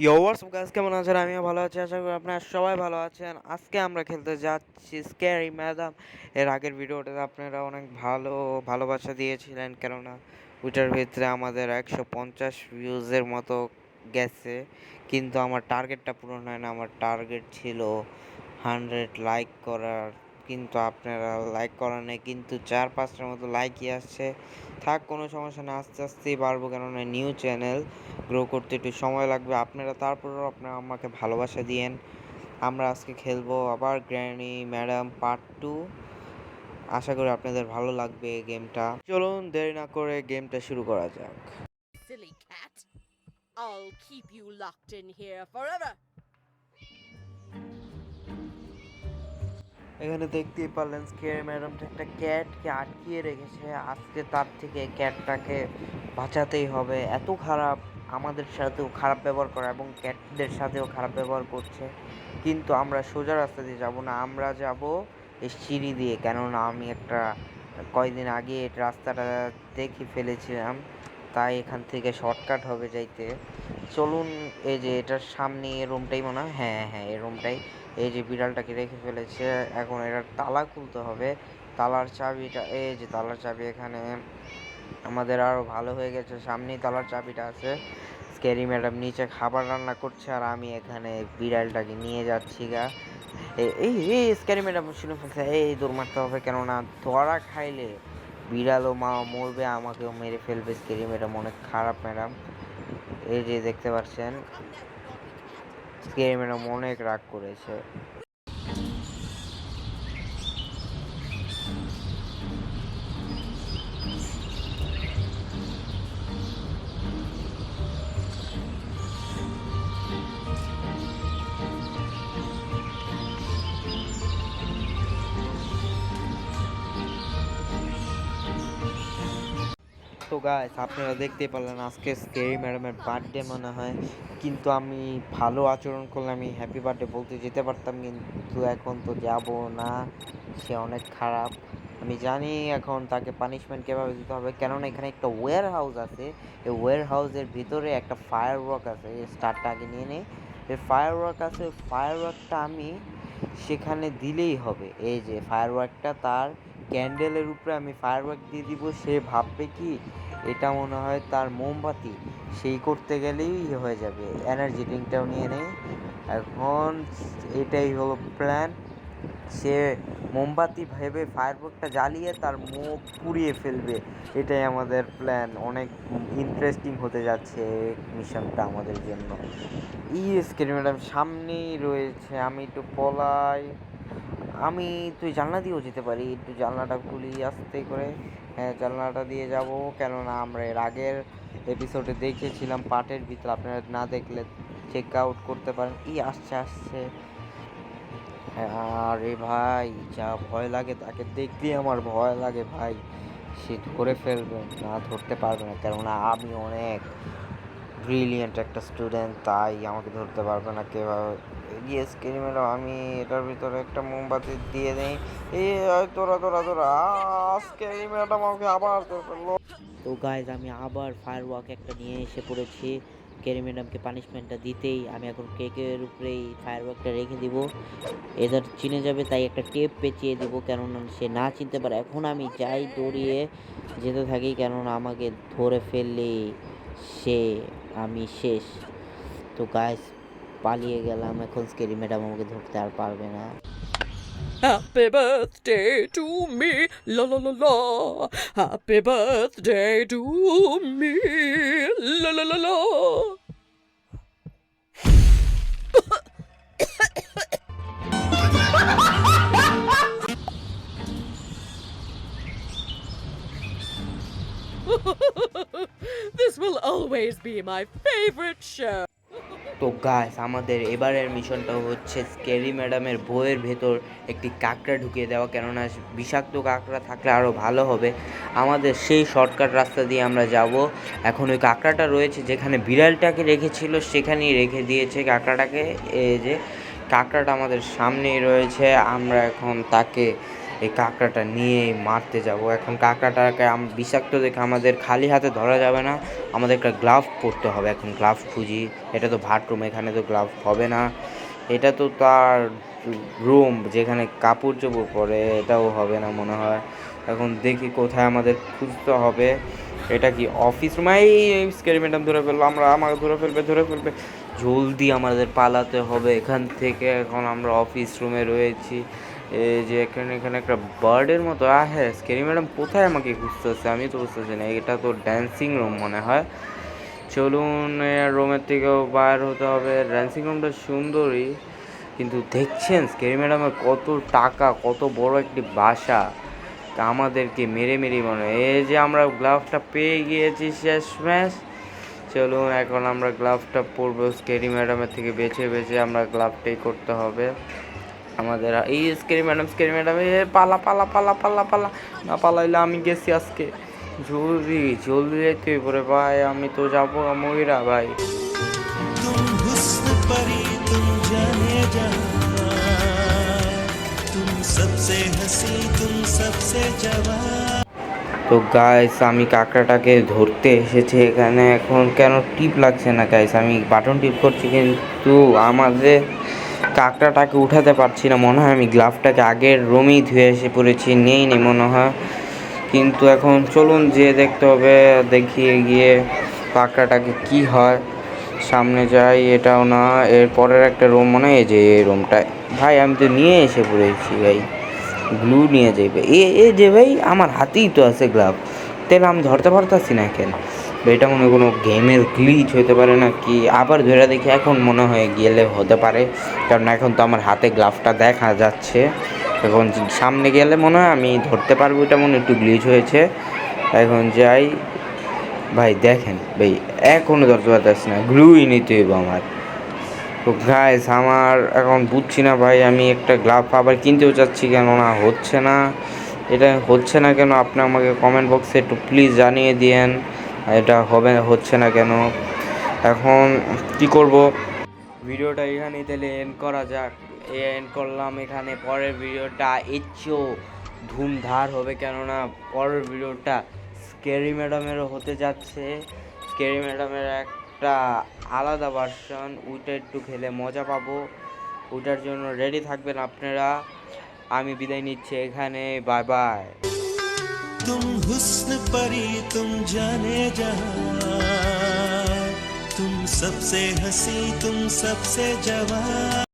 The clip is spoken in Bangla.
ইয়ো হোয়াটসঅ্যাপ গাইস, কেমন আছেন? আমিও ভালো আছি, আশা করি আপনারা সবাই ভালো আছেন। আজকে আমরা খেলতে যাচ্ছি স্ক্যারি ম্যাডাম। এর আগের ভিডিওটাতে আপনারা অনেক ভালোবাসা দিয়েছিলেন, কেননা ওইটার ভিতরে আমাদের 150 ভিউজের মতো গেছে, কিন্তু আমার টার্গেটটা পূরণ হয় না। আমার টার্গেট ছিল 100 লাইক করার, কিন্তু আপনারা লাইক করার নেই, কিন্তু 4-5টার মতো লাইকই আসছে। থাক, কোনো সমস্যা না, আস্তে আস্তেই পারবো, কেননা নিউ চ্যানেল গ্রো করতে একটু সময় লাগবে। আপনারা তারপরেও আপনারা আমাকে ভালোবাসা দিয়েন। আমরা আজকে খেলবো আবার গ্র্যানি ম্যাডাম পার্ট 2। আশা করি আপনাদের ভালো লাগবে গেমটা। চলুন দেরি না করে গেমটা শুরু করা যাক। Silly cat. I'll keep you locked in here forever. এখানে দেখতেই পারলেন স্কেয়ারি ম্যাডামটা একটা ক্যাটকে আটকিয়ে রেখেছে। আজকে তার থেকে ক্যাটটাকে বাঁচাতেই হবে। এত খারাপ, আমাদের সাথেও খারাপ ব্যবহার করে এবং ক্যাটদের সাথেও খারাপ ব্যবহার করছে। কিন্তু আমরা সোজা রাস্তা দিয়ে যাব না, আমরা যাব এই সিঁড়ি দিয়ে, কেননা আমি একটা কয়দিন আগে এই রাস্তাটা দেখে ফেলেছিলাম, তাই এখান থেকে শর্টকাট হবে যাইতে। চলুন, এই যে এটার সামনে রুমটাই মনে হয়, হ্যাঁ হ্যাঁ এই রুমটাই। এই যে বিড়ালটাকে রেখে ফেলেছে, এখন এটার তালা খুলতে হবে। তালার চাবিটা, এই যে তালার চাবি এখানে আমাদের আরও ভালো হয়ে গেছে, সামনেই তালার চাবিটা আছে। স্ক্যারি ম্যাডাম নিচে খাবার রান্না করছে আর আমি এখানে বিড়ালটাকে নিয়ে যাচ্ছি গা। এই এই স্ক্যারি ম্যাডাম শুনে ফেলছে, এই দৌড় মারতে হবে, কেননা ধরা খাইলে বিড়ালও মরবে, আমাকেও মেরে ফেলবে। স্ক্যারি ম্যাডাম অনেক খারাপ ম্যাডাম। এই যে দেখতে পাচ্ছেন Come now, you naughty cat. Scary madam অনেক রাগ করেছে। তো গাইস, আপনারা দেখতেই পারলেন আজকে স্কেরি ম্যাডামের বার্থডে মনে হয়, কিন্তু আমি ভালো আচরণ করলে আমি হ্যাপি বার্থডে বলতে যেতে পারতাম, কিন্তু এখন তো যাব না। সে অনেক খারাপ, আমি জানি এখন তাকে পানিশমেন্ট কীভাবে দিতে হবে, কেননা এখানে একটা ওয়্যার হাউস আছে। এই ওয়্যার হাউসের ভিতরে একটা ফায়ার ওয়ার্ক আছে। এই স্টারটা আগে নিয়ে নেই। এই ফায়ার ওয়ার্ক আছে, ওই ফায়ার ওয়ার্কটা আমি সেখানে দিলেই হবে। এই যে ফায়ার ওয়ার্কটা, তার ক্যান্ডেলের উপরে আমি ফায়ার ওয়ার্ক দিয়ে দিব। সে ভাববে কি এটা মনে হয় তার মোমবাতি, সেই করতে গেলেই হয়ে যাবে। এনার্জি ড্রিঙ্কটাও নিয়ে নেই। এখন এটাই হলো প্ল্যান। সে মোমবাতি ভেবে ফায়ারওয়ার্কটা জ্বালিয়ে তার মুখ পুড়িয়ে ফেলবে। এটাই আমাদের প্ল্যান। অনেক ইন্টারেস্টিং হতে যাচ্ছে মিশনটা আমাদের জন্য। স্ক্রিন ম্যাডাম সামনেই রয়েছে, আমি একটু পলাই। তুই জানলা দিয়েও যেতে পারি, একটু জানলাটা খুলি আস্তে করে। হ্যাঁ, জানলাটা দিয়ে যাব, কেননা আমরা এর আগের এপিসোডে দেখেছিলাম পার্টের ভিতর, আপনারা না দেখলে চেক আউট করতে পারেন। আসছে আসছে। হ্যাঁ, আরে ভাই, যা ভয় লাগে তাকে দেখতেই আমার ভয় লাগে ভাই। সে ধরে ফেলবে না, ধরতে পারবে না, কেননা আমি অনেক ব্রিলিয়েন্ট একটা স্টুডেন্ট, তাই আমাকে ধরতে পারবে না কেভাবে। স্ক্রিন ম্যাডাম, আমি এটার ভিতরে একটা মোমবাতি দিয়ে নেই। তোরা তোরা তোরা, স্ক্রিন ম্যাডাম আমাকে আবার ধরে ফেললো। তো গাইজ, আমি আবার ফায়ার ওয়ার্ক একটা নিয়ে এসে পড়েছি। ক্যারি ম্যাডামকে পানিশমেন্টটা দিতেই আমি এখন কেকের উপরেই ফায়ার ওয়ার্কটা রেখে দিব। এদের চিনে যাবে, তাই একটা টেপ পেঁচিয়ে দিব, কেননা সে না চিনতে পারে। এখন আমি যাই দৌড়িয়ে যেতে থাকি, কেননা আমাকে ধরে ফেললে সে আমি শেষ। তো গাইস, পালিয়ে গেলাম, এখন স্কেরি ম্যাডাম আমাকে ধরতে আর পারবে না। Happy birthday to me, la la la la. Happy birthday to me, la la la la. This will always be my favorite show. তো গাইস, আমাদের এবারের মিশনটা হচ্ছে স্কেরি ম্যাডামের বইয়ের ভেতর একটি কাঁকড়া ঢুকিয়ে দেওয়া, কেননা বিষাক্ত কাঁকড়া থাকলে আরও ভালো হবে। আমাদের সেই শর্টকাট রাস্তা দিয়ে আমরা যাব। এখন ওই কাঁকড়াটা রয়েছে যেখানে বিড়ালটাকে রেখেছিল, সেখানেই রেখে দিয়েছে কাঁকড়াটাকে। এই যে কাঁকড়াটা আমাদের সামনেই রয়েছে, আমরা এখন তাকে এই কাঁকড়াটা নিয়ে মারতে যাব। এখন কাঁকড়াটাকে বিষাক্ত দেখে আমাদের খালি হাতে ধরা যাবে না, আমাদের একটা গ্লাভ পরতে হবে। এখন গ্লাভ খুঁজি, এটা তো বাথরুম, এখানে তো গ্লাভ হবে না, এটা তো তার রুম যেখানে কাপড় চোপড় পরে, এটাও হবে না মনে হয়। এখন দেখি কোথায় আমাদের খুঁজতে হবে। এটা কি অফিস রুম? এই স্ক্যারি ম্যাডাম ধরে ফেলবো, আমাকে ধরে ফেলবে, জলদি আমাদের পালাতে হবে এখান থেকে। এখন আমরা অফিস রুমে রয়েছি, এই যে এখানে একটা বার্ডের মতো। হ্যাঁ, স্ক্যারি ম্যাডাম কোথায় আমাকে খুঁজতেছে, আমি তো বুঝতেছি না। এটা তো ড্যান্সিং রুম মনে হয়। চলুন রুমের থেকেও বাইর হতে হবে। ড্যান্সিং রুমটা সুন্দরই, কিন্তু দেখছেন স্ক্যারি ম্যাডামের কত টাকা, কত বড় একটি বাসা, তা আমাদেরকে মেরে মনে হয়। এই যে আমরা গ্লাভটা পেয়ে গিয়েছি শেষমেশ। চলুন এখন আমরা গ্লাভটা পরবো। স্ক্যারি ম্যাডামের থেকে বেছে আমরা গ্লাভটাই করতে হবে আমাদের। এই স্ক্যারি ম্যাডাম এ পালা, না পালাইলে আমি গেছি আজকে। জলদি যেতে পরে ভাই, আমি তো যাবো ময়রা ভাই। तुम हुस्न परी तुम जाने जहां, तुम सबसे हंसी तुम सबसे जवान। তো গাইস, আমি কাঁকড়াটাকে ধরতে এসেছি এখানে। এখন কেন টিপ লাগছে না গাইস? আমি বাটন টিপ করছি কিন্তু আমাদের কাঁকড়াটাকে উঠাতে পারছি না। মনে হয় আমি গ্লাভটাকে আগের রুমেই ধুয়ে এসে পড়েছি, নেই মনে হয়। কিন্তু এখন চলুন যেয়ে দেখতে হবে, দেখিয়ে গিয়ে কাঁকড়াটাকে কি হয়। সামনে যাই, এটাও না, এর পরের একটা রুম মনে হয়, এই যে এই রুমটায়। ভাই আমি তো নিয়ে এসে পড়েছি ভাই, গ্লু নিয়ে যাইবে। এ যে ভাই, আমার হাতেই তো আছে গ্লাভ, তাহলে আমি ধরতে পারতাছি না কেন? এটা মনে হয় কোনো গেমের গ্লিচ হতে পারে না কি? আবার ধরে দেখি, এখন মনে হয় গেলে হতে পারে, কারণ এখন তো আমার হাতে গ্লাভটা দেখা যাচ্ছে। এখন সামনে গেলে মনে হয় আমি ধরতে পারবো, এটা মনে একটু গ্লিচ হয়েছে। এখন যাই ভাই, দেখেন ভাই এখনও ধরতে পারতেছি না, গ্লুই নিতে হইব আমার। তো গাইস, আমার এখন বুঝছি না ভাই, আমি একটা গ্লাভ আবার কিনতেও চাচ্ছি, কেননা হচ্ছে না। এটা হচ্ছে না কেন, আপনি আমাকে কমেন্ট বক্সে একটু প্লিজ জানিয়ে দিয়েন, এটা হচ্ছে না কেন। এখন কি করব? ভিডিওটা এখানেই তাহলে এন্ড করা যাক। এন্ড করলাম এখানে। পরের ভিডিওটা এচও ধুমধার হবে, কেননা পরের ভিডিওটা স্ক্যারি ম্যাডামেরও হতে যাচ্ছে। স্ক্যারি ম্যাডামের একটা আলাদা ভার্সন, ওইটা একটু খেলে মজা পাবো, ওইটার জন্য রেডি থাকবেন আপনারা। আমি বিদায় নিচ্ছি এখানে, বাই বাই। तुम हुस्न परी तुम जाने जहां, तुम सबसे हंसी तुम सबसे जवान।